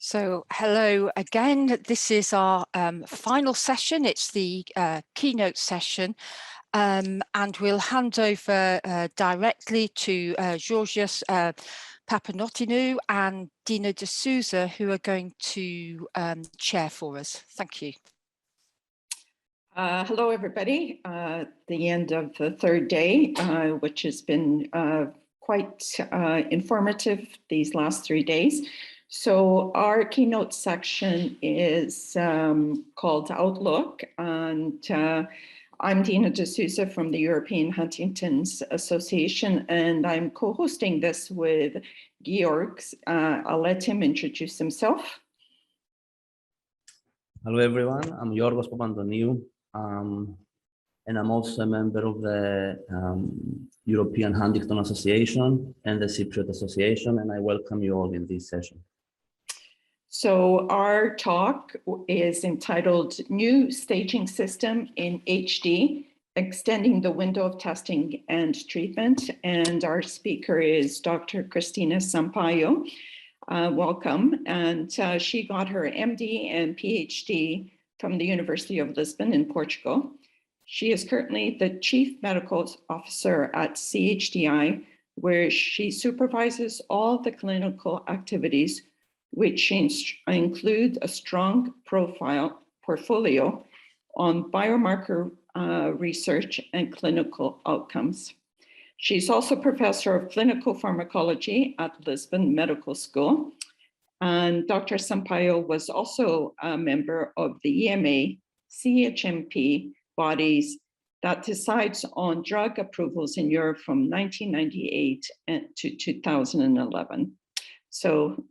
So hello again, this is our final session. It's the keynote session, and we'll hand over directly to Georgios Papanotinu and Dina de Souza, who are going to chair for us. Thank you. Hello, everybody. The end of the third day, which has been quite informative these last 3 days. So our keynote section is called Outlook, and I'm Dina de Souza from the European Huntington's Association, and I'm co-hosting this with Georgs. I'll let him introduce himself. Hello, everyone. I'm Yorgos Papandoniou, and I'm also a member of the European Huntington Association and the Cypriot Association, and I welcome you all in this session. So our talk is entitled New Staging System in HD, Extending the Window of Testing and Treatment. And our speaker is Dr. Cristina Sampaio. Welcome. And she got her MD and PhD from the University of Lisbon in Portugal. She is currently the Chief Medical Officer at CHDI, where she supervises all the clinical activities which include a strong portfolio on biomarker research and clinical outcomes. She's also professor of clinical pharmacology at Lisbon Medical School. And Dr. Sampaio was also a member of the EMA CHMP bodies that decides on drug approvals in Europe from 1998 to 2011. So,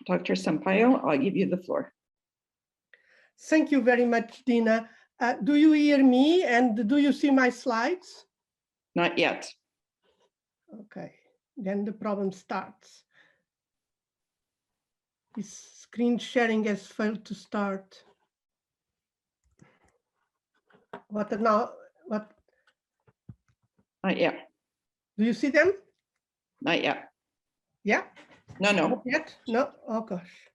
Dr. Sampaio, I'll give you the floor. Thank you very much, Dina. Do you hear me and do you see my slides? Not yet. Okay, then the problem starts. This screen sharing has failed to start. What now? What? Not yet. Do you see them? Not yet. Yeah? No. Not yet? No? Oh gosh.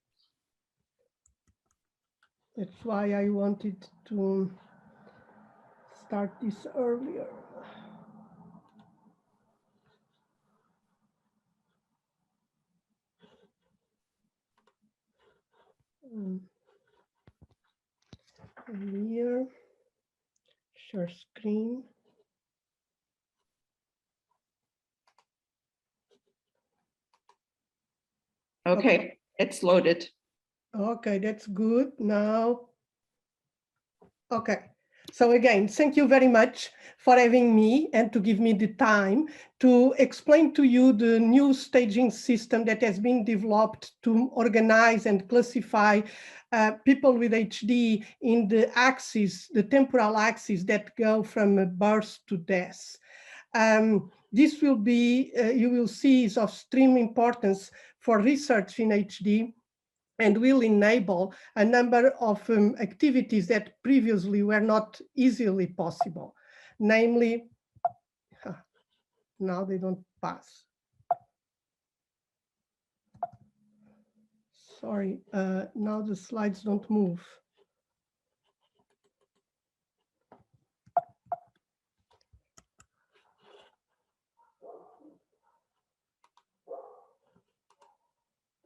That's why I wanted to start this earlier. Here, share screen. Okay, it's loaded. Okay, that's good. Now, okay. So again, thank you very much for having me and to give me the time to explain to you the new staging system that has been developed to organize and classify people with HD in the axis, the temporal axis that go from birth to death. This will be, you will see, is of extreme importance for research in HD and will enable a number of activities that previously were not easily possible. Namely, now they don't pass. Sorry, now the slides don't move.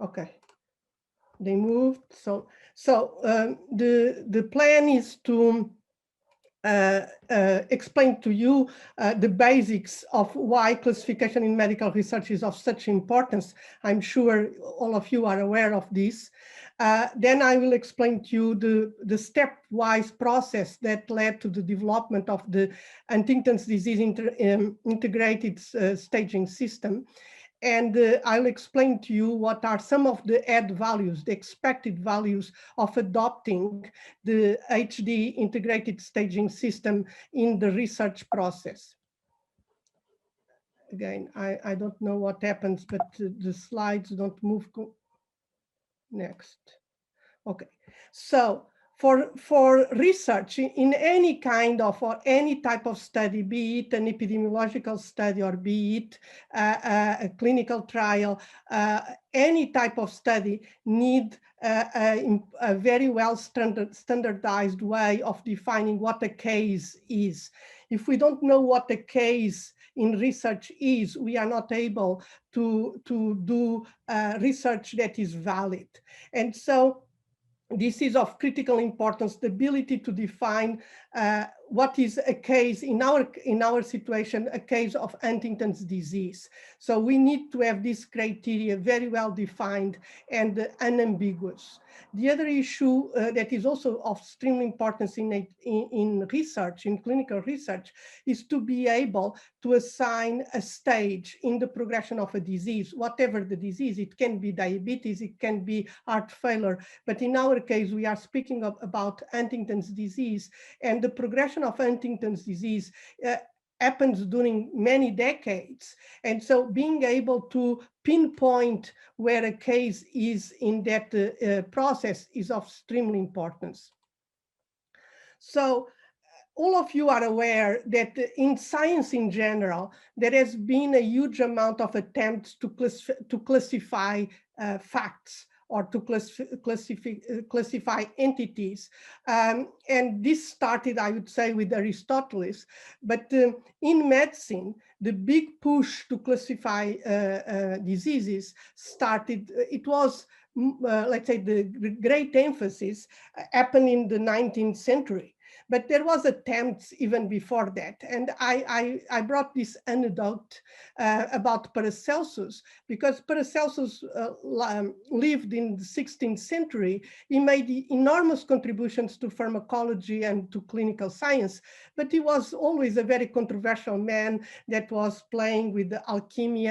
Okay. They moved. So the plan is to explain to you the basics of why classification in medical research is of such importance. I'm sure all of you are aware of this. Then I will explain to you the stepwise process that led to the development of the Huntington's disease integrated staging system. And I'll explain to you what are some of the add values, the expected values of adopting the HD integrated staging system in the research process. Again, I don't know what happens, but the slides don't move. Next. Okay, so for research in any kind of or any type of study, be it an epidemiological study or be it a clinical trial, any type of study need a very well standardized way of defining what a case is. If we don't know what a case in research is, we are not able to do research that is valid. And so this is of critical importance, the ability to define what is a case, in our situation, a case of Huntington's disease. So we need to have this criteria very well defined and unambiguous. The other issue that is also of extreme importance in research, in clinical research, is to be able to assign a stage in the progression of a disease, whatever the disease. It can be diabetes, it can be heart failure, but in our case, we are speaking about Huntington's disease, and the progression of Huntington's disease happens during many decades. And so being able to pinpoint where a case is in that process is of extremely importance. So all of you are aware that in science in general, there has been a huge amount of attempts to classify facts or to classify entities. And this started, I would say, with Aristotle. But in medicine, the big push to classify diseases started, it was, let's say, the great emphasis happened in the 19th century. But there was attempts even before that. And I brought this anecdote about Paracelsus, because Paracelsus lived in the 16th century. He made enormous contributions to pharmacology and to clinical science, but he was always a very controversial man that was playing with the alchemy,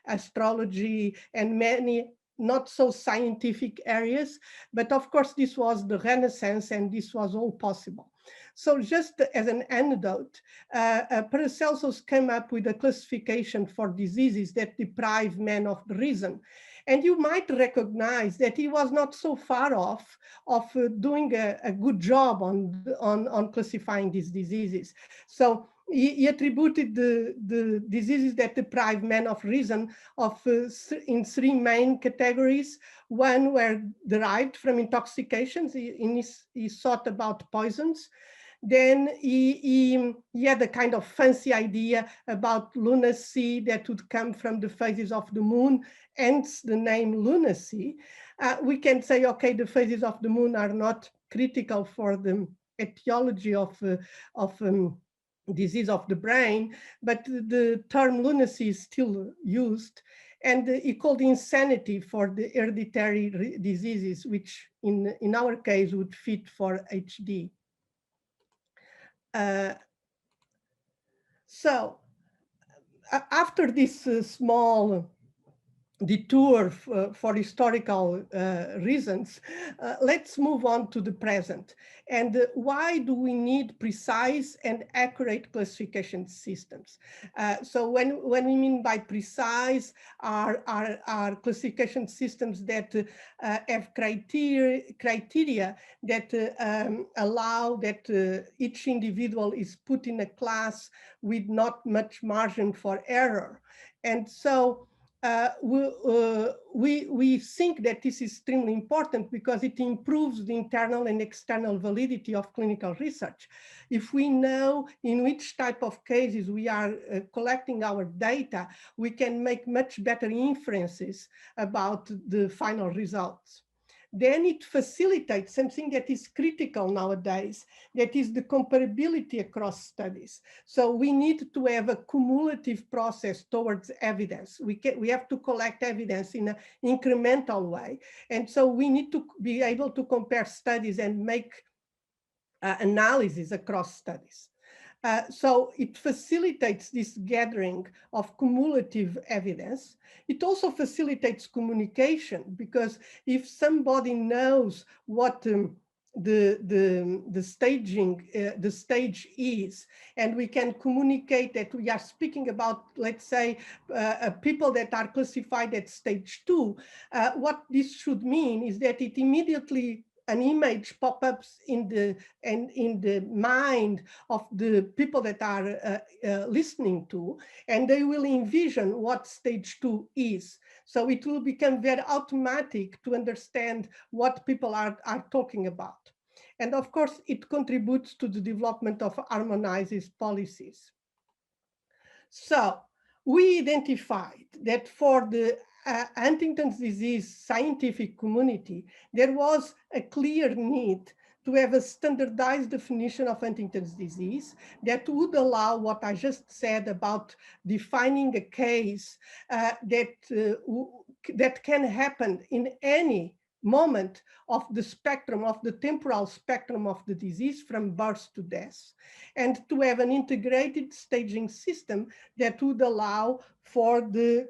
astrology, and many not so scientific areas. But of course, this was the Renaissance and this was all possible. So just as an anecdote, Paracelsus came up with a classification for diseases that deprive men of the reason. And you might recognize that he was not so far off of doing a good job on classifying these diseases. So he attributed the diseases that deprive men of reason in three main categories. One were derived from intoxications. He thought about poisons. Then he had a kind of fancy idea about lunacy that would come from the phases of the moon, hence the name lunacy. We can say, okay, the phases of the moon are not critical for the etiology of disease of the brain, but the term lunacy is still used. And he called insanity for the hereditary diseases, which in our case would fit for HD. So after this small detour for historical reasons, let's move on to the present. And why do we need precise and accurate classification systems? So when we mean by precise, are classification systems that have criteria that allow that each individual is put in a class with not much margin for error. And so we think that this is extremely important because it improves the internal and external validity of clinical research. If we know in which type of cases we are collecting our data, we can make much better inferences about the final results. Then it facilitates something that is critical nowadays, that is the comparability across studies. So we need to have a cumulative process towards evidence. We have to collect evidence in an incremental way. And so we need to be able to compare studies and make analysis across studies. So it facilitates this gathering of cumulative evidence. It also facilitates communication, because if somebody knows what the stage is, and we can communicate that we are speaking about, let's say, people that are classified at stage 2, what this should mean is that it immediately an image pop-ups in the mind of the people that are listening to, and they will envision what stage 2 is. So it will become very automatic to understand what people are talking about. And of course, it contributes to the development of harmonized policies. So we identified that for the Huntington's disease scientific community, there was a clear need to have a standardized definition of Huntington's disease that would allow what I just said about defining a case that can happen in any moment of the spectrum, of the temporal spectrum of the disease from birth to death, and to have an integrated staging system that would allow for the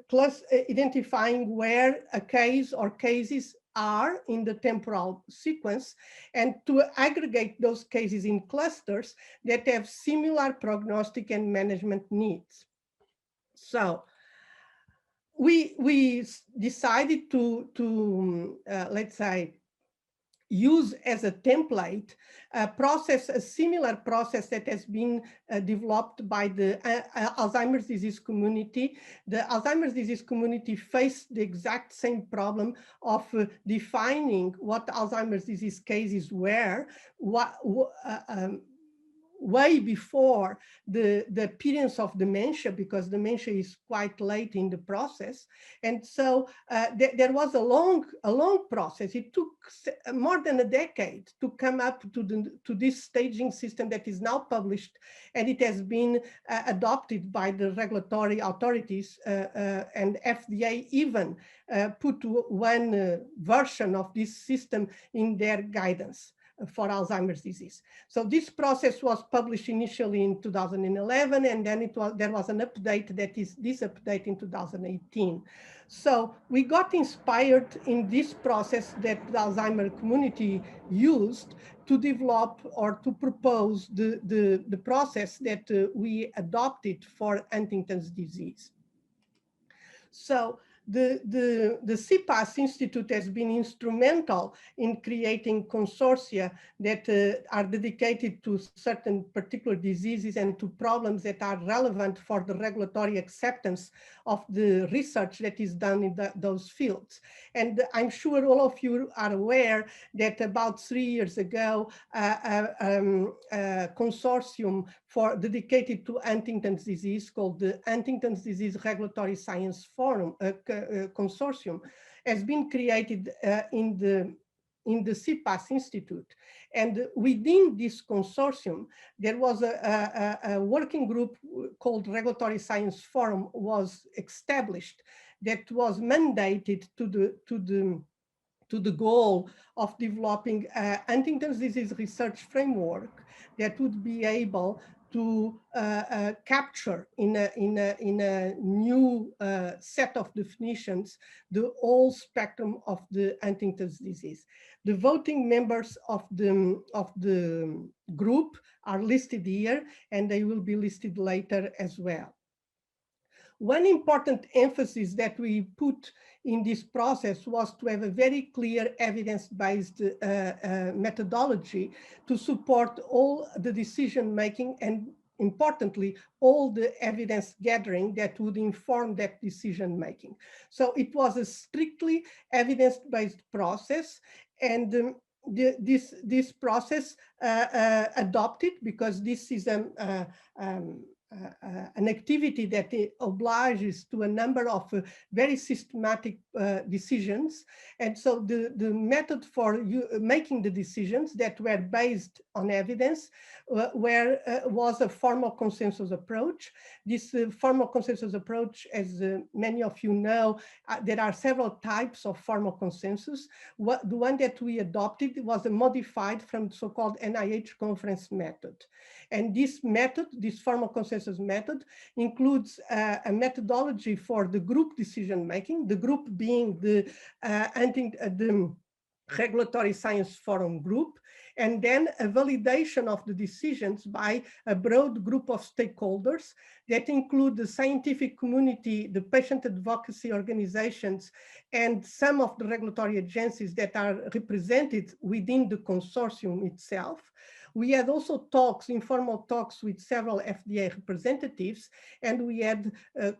identifying where a case or cases are in the temporal sequence, and to aggregate those cases in clusters that have similar prognostic and management needs. So we decided to let's say, use as a template a similar process that has been developed by the Alzheimer's disease community. The Alzheimer's disease community faced the exact same problem of defining what Alzheimer's disease cases were, way before the appearance of dementia, because dementia is quite late in the process. And so there was a long process. It took more than a decade to come up to this staging system that is now published, and it has been adopted by the regulatory authorities, and FDA even put one version of this system in their guidance for Alzheimer's disease. So this process was published initially in 2011, and then there was an update, that is this update in 2018. So we got inspired in this process that the Alzheimer community used to develop or to propose the process that we adopted for Huntington's disease. So the CPAS Institute has been instrumental in creating consortia that are dedicated to certain particular diseases and to problems that are relevant for the regulatory acceptance of the research that is done in those fields. And I'm sure all of you are aware that about 3 years ago, a consortium dedicated to Huntington's disease called the Huntington's Disease Regulatory Science Forum Consortium has been created in the CPAS Institute. And within this consortium, there was a working group called Regulatory Science Forum was established that was mandated to the goal of developing a Huntington's disease research framework that would be able to capture in a new set of definitions the whole spectrum of the Huntington's disease. The voting members of the group are listed here, and they will be listed later as well. One important emphasis that we put in this process was to have a very clear evidence-based methodology to support all the decision-making and, importantly, all the evidence gathering that would inform that decision-making. So it was a strictly evidence-based process, and this process adopted, because this is an activity that obliges to a number of very systematic decisions. And so the method for making the decisions that were based on evidence was a formal consensus approach. This formal consensus approach, as many of you know, there are several types of formal consensus. The one that we adopted was a modified from the so-called NIH conference method. And this method, this formal consensus method, includes a methodology for the group decision-making, the group being the Regulatory Science Forum group, and then a validation of the decisions by a broad group of stakeholders that include the scientific community, the patient advocacy organizations, and some of the regulatory agencies that are represented within the consortium itself. We had also talks, informal talks with several FDA representatives, and we had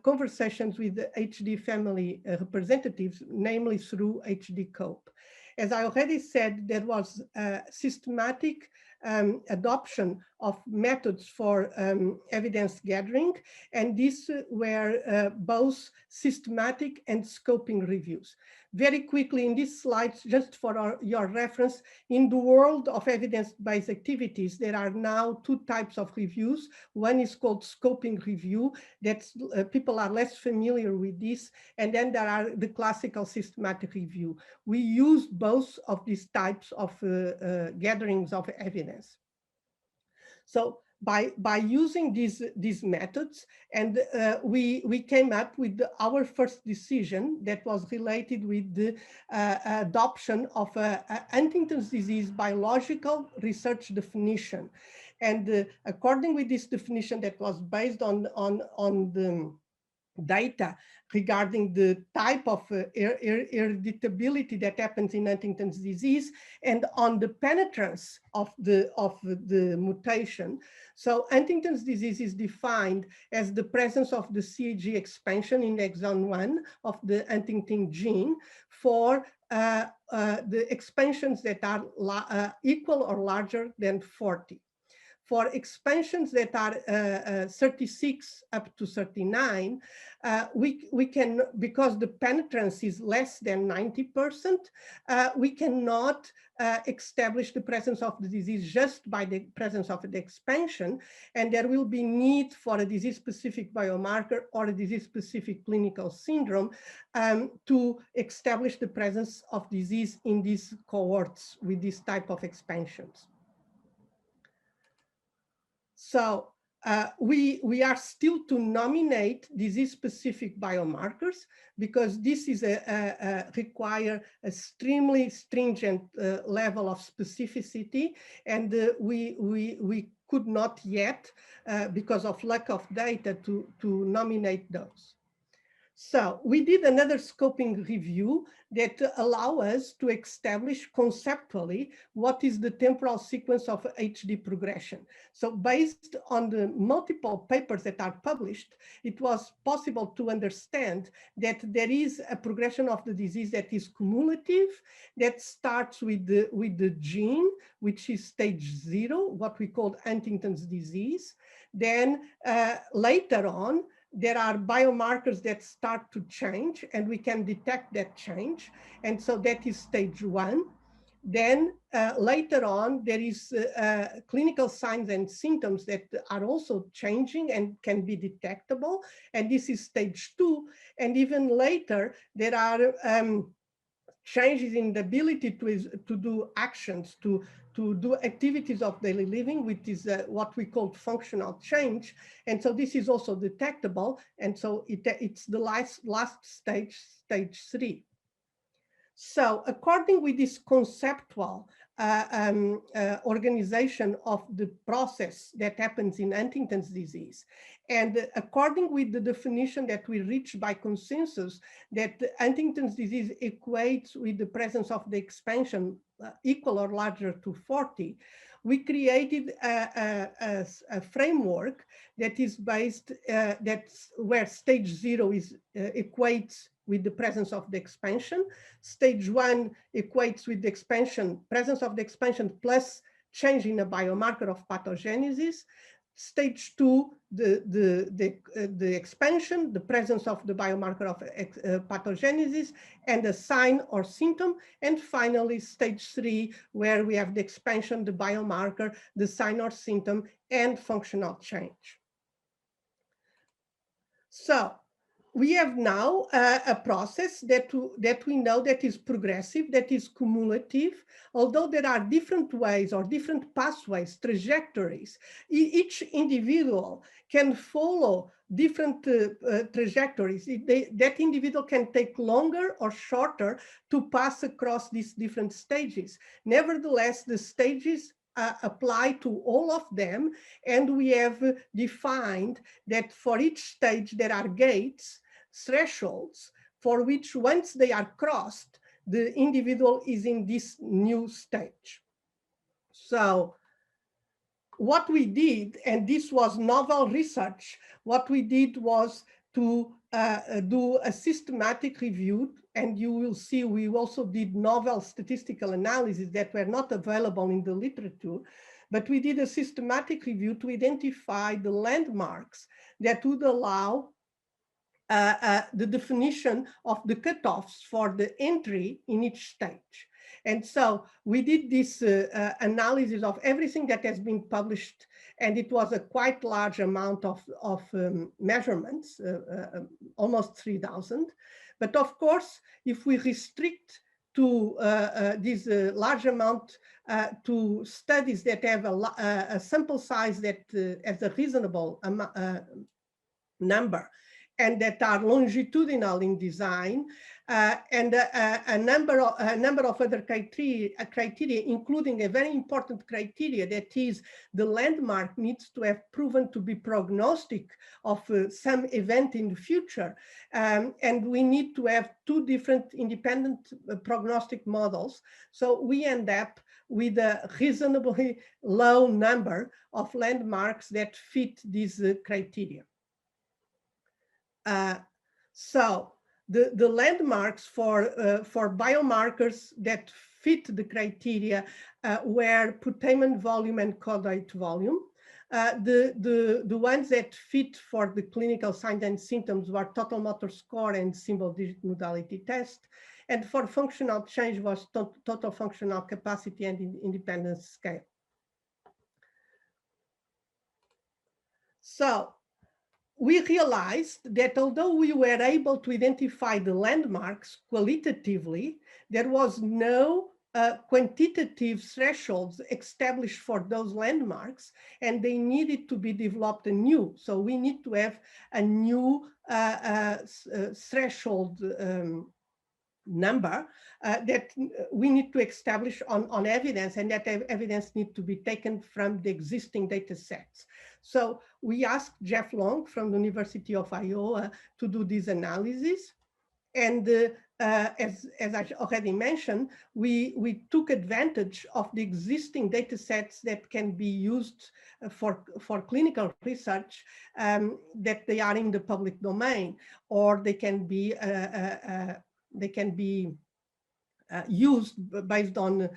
conversations with the HD family representatives, namely through HD COPE. As I already said, there was systematic adoption of methods for evidence gathering, and these were both systematic and scoping reviews. Very quickly in these slides, just for your reference, in the world of evidence-based activities, there are now two types of reviews. One is called scoping review, that's people are less familiar with this, and then there are the classical systematic review. We use both of these types of gatherings of evidence. So by using these methods, and we came up with our first decision that was related with the adoption of Huntington's disease biological research definition. And according with this definition that was based on the data regarding the type of hereditability that happens in Huntington's disease and on the penetrance of the mutation. So Huntington's disease is defined as the presence of the CAG expansion in exon 1 of the Huntington gene for the expansions that are equal or larger than 40. For expansions that are 36 up to 39, we can, because the penetrance is less than 90%, we cannot establish the presence of the disease just by the presence of the expansion, and there will be need for a disease-specific biomarker or a disease-specific clinical syndrome to establish the presence of disease in these cohorts with this type of expansions. So we are still to nominate disease-specific biomarkers because this is require an extremely stringent level of specificity, and we could not yet, because of lack of data, to nominate those. So we did another scoping review that allow us to establish conceptually what is the temporal sequence of HD progression. So based on the multiple papers that are published, it was possible to understand that there is a progression of the disease that is cumulative, that starts with the gene, which is stage 0, what we call Huntington's disease. Then later on, there are biomarkers that start to change, and we can detect that change. And so that is stage 1. Then later on, there is clinical signs and symptoms that are also changing and can be detectable. And this is stage 2. And even later, there are changes in the ability to do actions, to do activities of daily living, which is what we call functional change. And so this is also detectable. And so it's the last stage, stage 3. So according with this conceptual organization of the process that happens in Huntington's disease, and according with the definition that we reached by consensus, that Huntington's disease equates with the presence of the expansion equal or larger to 40, we created a framework that is based, that's where stage 0 is equates with the presence of the expansion. Stage 1 equates with the expansion, presence of the expansion plus change in a biomarker of pathogenesis. Stage 2, the expansion, the presence of the biomarker of pathogenesis, and a sign or symptom. And finally, stage 3, where we have the expansion, the biomarker, the sign or symptom, and functional change. So we have now a process that we know that is progressive, that is cumulative, although there are different ways or different pathways, trajectories. Each individual can follow different trajectories. That individual can take longer or shorter to pass across these different stages. Nevertheless, the stages apply to all of them, and we have defined that for each stage there are gates, thresholds, for which once they are crossed, the individual is in this new stage. So what we did, and this was novel research, what we did was to do a systematic review, and you will see we also did novel statistical analysis that were not available in the literature, but we did a systematic review to identify the landmarks that would allow the definition of the cutoffs for the entry in each stage. And so we did this analysis of everything that has been published, and it was a quite large amount of measurements, almost 3,000. But of course, if we restrict to this large amount to studies that have a sample size that has a reasonable number, and that are longitudinal in design, and a number of other criteria, including a very important criteria, that is the landmark needs to have proven to be prognostic of some event in the future. And we need to have two different independent prognostic models. So we end up with a reasonably low number of landmarks that fit these criteria. So the landmarks for biomarkers that fit the criteria were putamen volume and caudate volume. The ones that fit for the clinical signs and symptoms were total motor score and symbol digit modality test. And for functional change was total functional capacity and independence scale. So we realized that although we were able to identify the landmarks qualitatively, there was no quantitative thresholds established for those landmarks, and they needed to be developed anew. So we need to have a new threshold number that we need to establish on evidence, and that evidence needs to be taken from the existing data sets. So we asked Jeff Long from the University of Iowa to do this analysis. And as I already mentioned, we took advantage of the existing data sets that can be used for clinical research, that they are in the public domain, or they can be used based on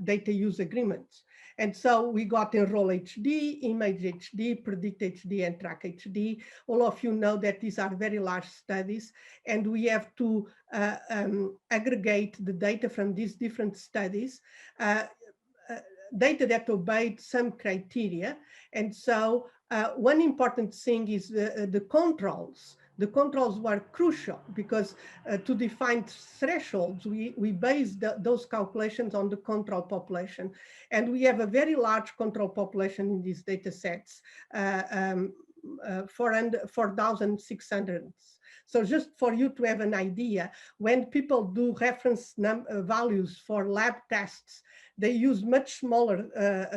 data use agreements. And so we got Enroll HD, Image HD, Predict HD, and Track HD. All of you know that these are very large studies, and we have to aggregate the data from these different studies, data that obeyed some criteria. And so one important thing is the controls. The controls were crucial because to define thresholds, we based those calculations on the control population. And we have a very large control population in these data sets, 4,600. So just for you to have an idea, when people do reference values for lab tests, they use much smaller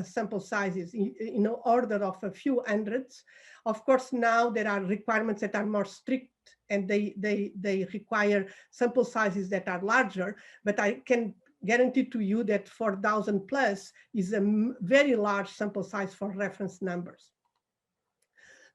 sample sizes in order of a few hundreds. Of course, now there are requirements that are more strict, and they require sample sizes that are larger, but I can guarantee to you that 4,000 plus is a very large sample size for reference numbers.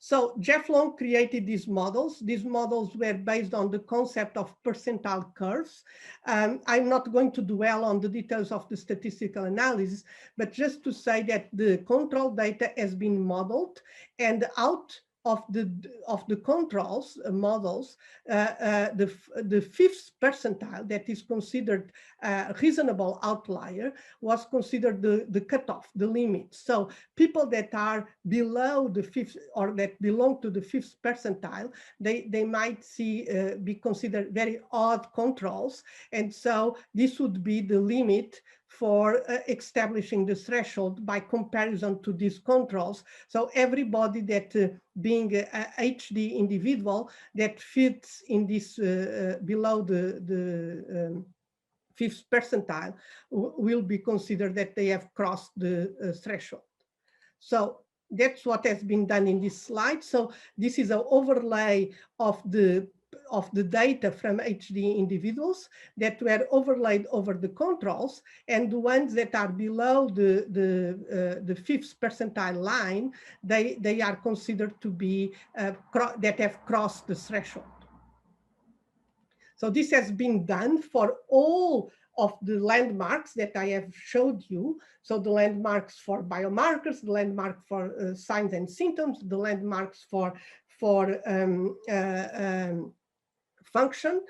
So Jeff Long created these models. These models were based on the concept of percentile curves. I'm not going to dwell on the details of the statistical analysis, but just to say that the control data has been modeled, and out the controls models, the fifth percentile that is considered a reasonable outlier was considered the cutoff, the limit. So people that are below the fifth or that belong to the fifth percentile, they might be considered very odd controls. And so this would be the limit for establishing the threshold by comparison to these controls. So everybody that being a HD individual that fits in this below the fifth percentile will be considered that they have crossed the threshold. So that's what has been done in this slide. So this is an overlay of the data from HD individuals that were overlaid over the controls, and the ones that are below the fifth percentile line, they are considered to be that have crossed the threshold. So this has been done for all of the landmarks that I have showed you. So the landmarks for biomarkers, the landmark for signs and symptoms, the landmarks for function.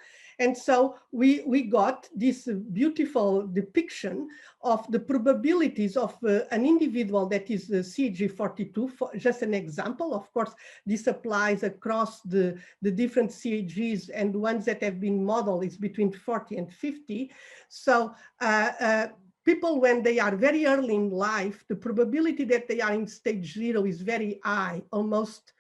And so we got this beautiful depiction of the probabilities of an individual that is CAG42, just an example. Of course, this applies across the different CAGs, and the ones that have been modeled is between 40 and 50. So people, when they are very early in life, the probability that they are in stage 0 is very high, almost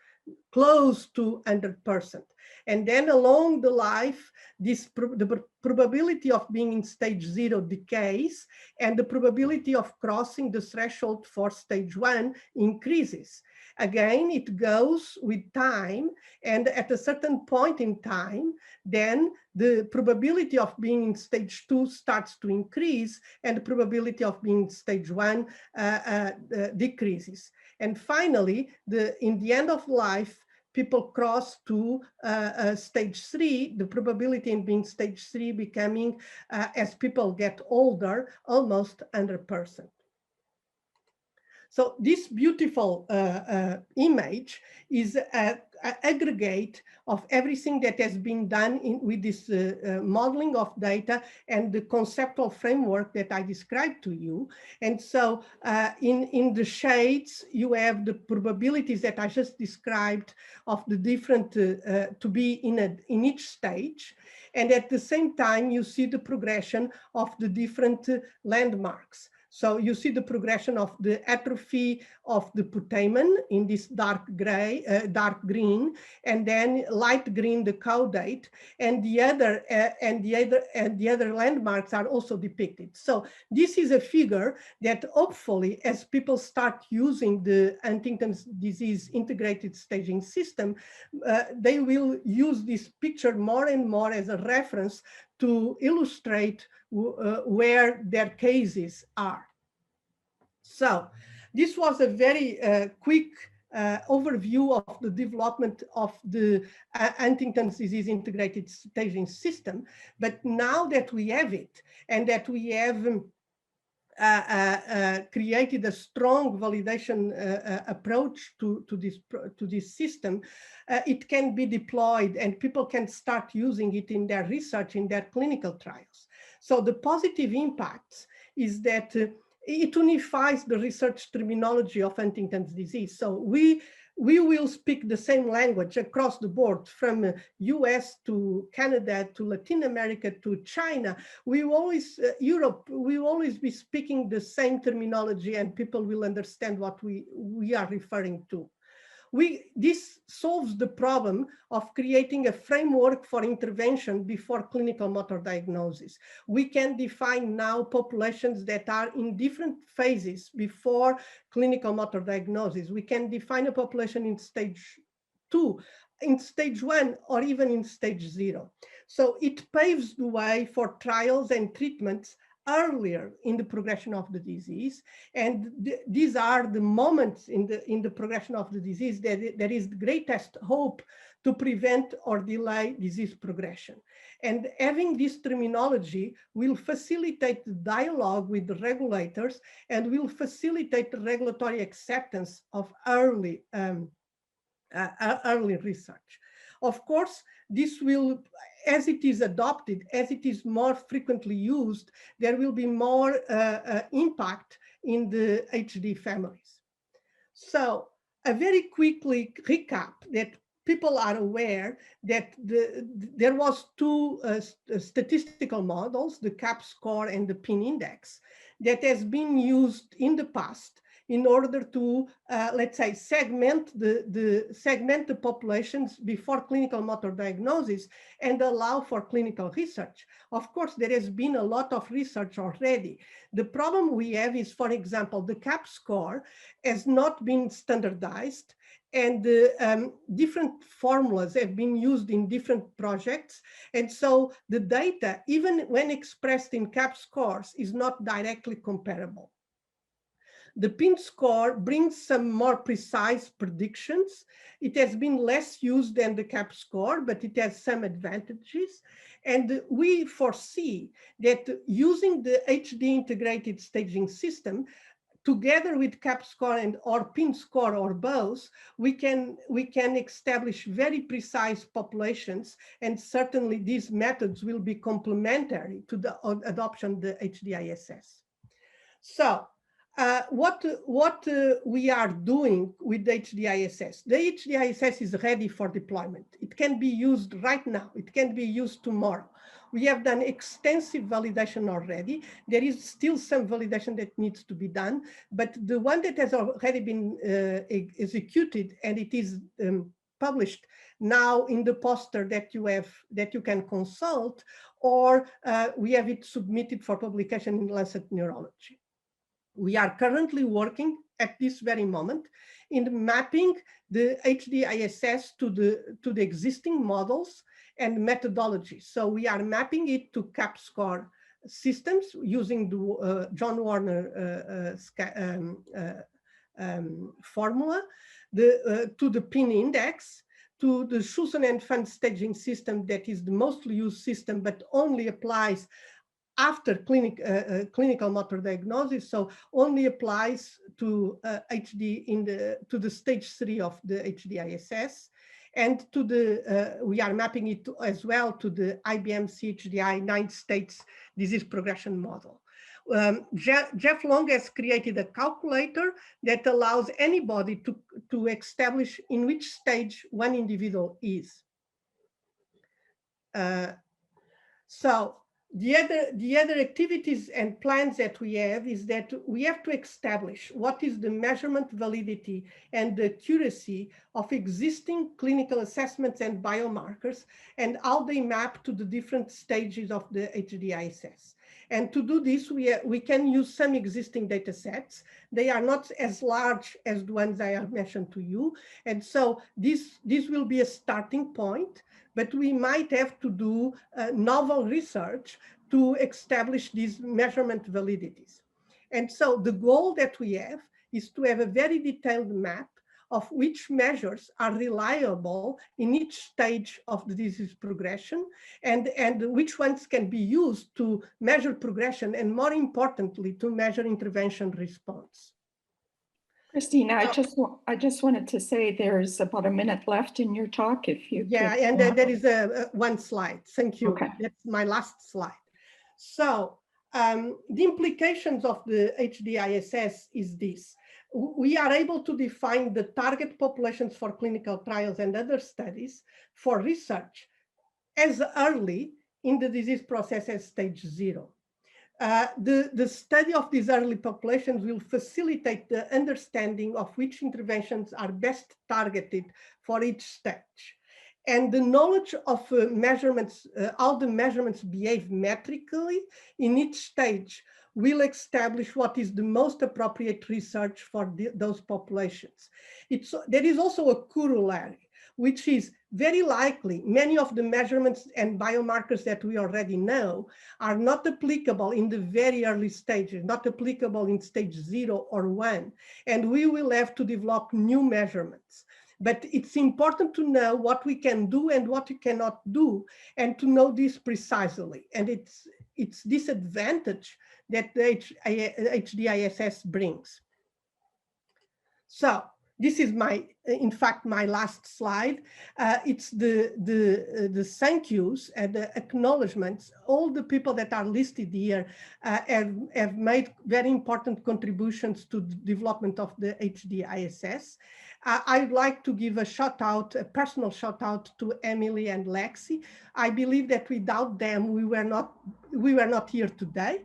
close to 100%. And then along the life, the probability of being in stage 0 decays, and the probability of crossing the threshold for stage 1 increases. Again, it goes with time, and at a certain point in time, then the probability of being in stage 2 starts to increase, and the probability of being in stage 1 decreases. And finally, in the end of life, people cross to stage 3, the probability in being stage 3 becoming, as people get older, almost 100%. So this beautiful image is an aggregate of everything that has been done with this modeling of data and the conceptual framework that I described to you. And so in the shades, you have the probabilities that I just described of the different, to be in each stage. And at the same time, you see the progression of the different landmarks. So you see the progression of the atrophy of the putamen in this dark gray, dark green, and then light green the caudate, and the other landmarks are also depicted. So this is a figure that hopefully, as people start using the Huntington's disease integrated staging system, they will use this picture more and more as a reference to illustrate where their cases are. So this was a very quick overview of the development of the Huntington's disease integrated staging system. But now that we have it, and that we have created a strong validation approach to this system, it can be deployed, and people can start using it in their research, in their clinical trials. So the positive impact is that it unifies the research terminology of Huntington's disease. So we will speak the same language across the board, from US to Canada to Latin America to China. We always, Europe, we will always be speaking the same terminology, and people will understand what we are referring to. This solves the problem of creating a framework for intervention before clinical motor diagnosis. We can define now populations that are in different phases before clinical motor diagnosis. We can define a population in stage 2, in stage 1, or even in stage 0. So it paves the way for trials and treatments earlier in the progression of the disease, and these are the moments in the progression of the disease that there is the greatest hope to prevent or delay disease progression. And having this terminology will facilitate the dialogue with the regulators, and will facilitate the regulatory acceptance of early early research. Of course, this will, as it is adopted, as it is more frequently used, there will be more impact in the HD families. So a very quickly recap that people are aware that there was two statistical models, the CAP score and the PIN index, that has been used in the past in order to, let's say, segment the populations before clinical motor diagnosis and allow for clinical research. Of course, there has been a lot of research already. The problem we have is, for example, the CAP score has not been standardized, and different formulas have been used in different projects. And so the data, even when expressed in CAP scores, is not directly comparable. The PIN score brings some more precise predictions. It has been less used than the CAP score, but it has some advantages. And we foresee that using the HD integrated staging system, together with CAP score and or PIN score or both, we can establish very precise populations, and certainly these methods will be complementary to the adoption of the HDISS. So what we are doing with the HDISS. The HDISS is ready for deployment. It can be used right now. It can be used tomorrow. We have done extensive validation already. There is still some validation that needs to be done, but the one that has already been executed, and it is published now in the poster that you can consult, or we have it submitted for publication in Lancet Neurology. We are currently working at this very moment in mapping the HDISS to the existing models and methodologies. So we are mapping it to CAP score systems using the John Warner formula, to the PIN index, to the Schussen and Fund staging system that is the most used system, but only applies after clinical motor diagnosis, so only applies to HD to the stage 3 of the HDISS, and to the we are mapping it as well to the IBM CHDI 9 states disease progression model. Jeff Long has created a calculator that allows anybody to establish in which stage one individual is. So the other activities and plans that we have is that we have to establish what is the measurement validity and the accuracy of existing clinical assessments and biomarkers, and how they map to the different stages of the HDISS. And to do this, we can use some existing data sets. They are not as large as the ones I have mentioned to you. And so this will be a starting point, but we might have to do novel research to establish these measurement validities. And so the goal that we have is to have a very detailed map of which measures are reliable in each stage of the disease progression, and which ones can be used to measure progression, and more importantly, to measure intervention response. Christina, I just wanted to say there's about a minute left in your talk, if you could. And there is one slide. Thank you. Okay. That's my last slide. So the implications of the HDISS is this. We are able to define the target populations for clinical trials and other studies for research as early in the disease process as stage 0. The study of these early populations will facilitate the understanding of which interventions are best targeted for each stage. And the knowledge of measurements, how the measurements behave metrically in each stage will establish what is the most appropriate research for those populations. There is also a corollary, which is very likely many of the measurements and biomarkers that we already know are not applicable in the very early stages, not applicable in stage 0 or 1, and we will have to develop new measurements. But it's important to know what we can do and what we cannot do, and to know this precisely. And it's this advantage that the HDISS brings. So this is in fact, my last slide. It's the thank yous and the acknowledgements. All the people that are listed here have made very important contributions to the development of the HDISS. I'd like to give a personal shout out to Emily and Lexi. I believe that without them, we were not here today,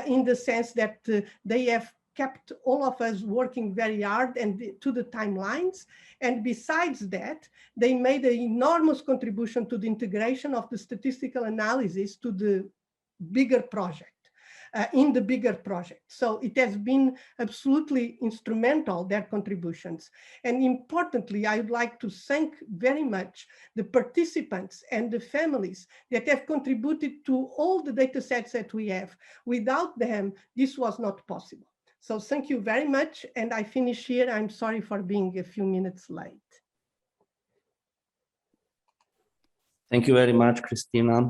in the sense that they have kept all of us working very hard and to the timelines. And besides that, they made an enormous contribution to the integration of the statistical analysis to the bigger project. In the bigger project. So it has been absolutely instrumental, their contributions. And importantly, I would like to thank very much the participants and the families that have contributed to all the data sets that we have. Without them, this was not possible. So thank you very much. And I finish here. I'm sorry for being a few minutes late. Thank you very much, Cristina.